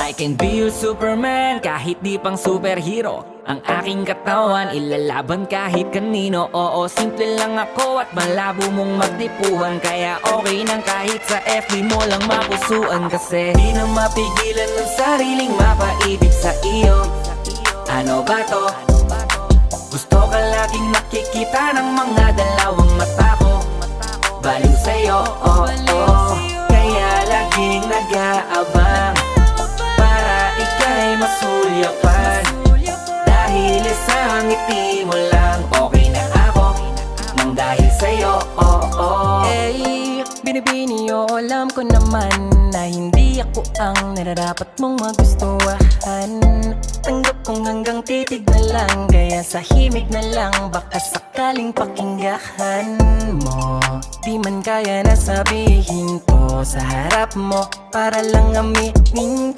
I can be your Superman kahit di pang superhero. Ang aking katawan ilalaban kahit kanino. Oo, simple lang ako at malabo mong magdipuhan. Kaya okay nang kahit sa FB mo lang mapusuan. Kasi di na mapigilan ng sariling mapaibig sa iyo. Ano ba to? Gusto ka laging nakikita ng mga dalawang mata ko. Baliw sa'yo, oh, oh. Kaya laging nag-aabang para ika'y masulyapan. Dahil isang ngiti mo lang, okay na ako nang dahil sa'yo, oh, oh. Eh, binibini o alam ko naman na hindi ako ang nararapat mong magustuhan. Tanggap kong hanggang titig na lang, kaya sa himig na lang baka sakaling pakinggan mo. Di man kaya na sabihin ko sa harap mo para lang aminin ko.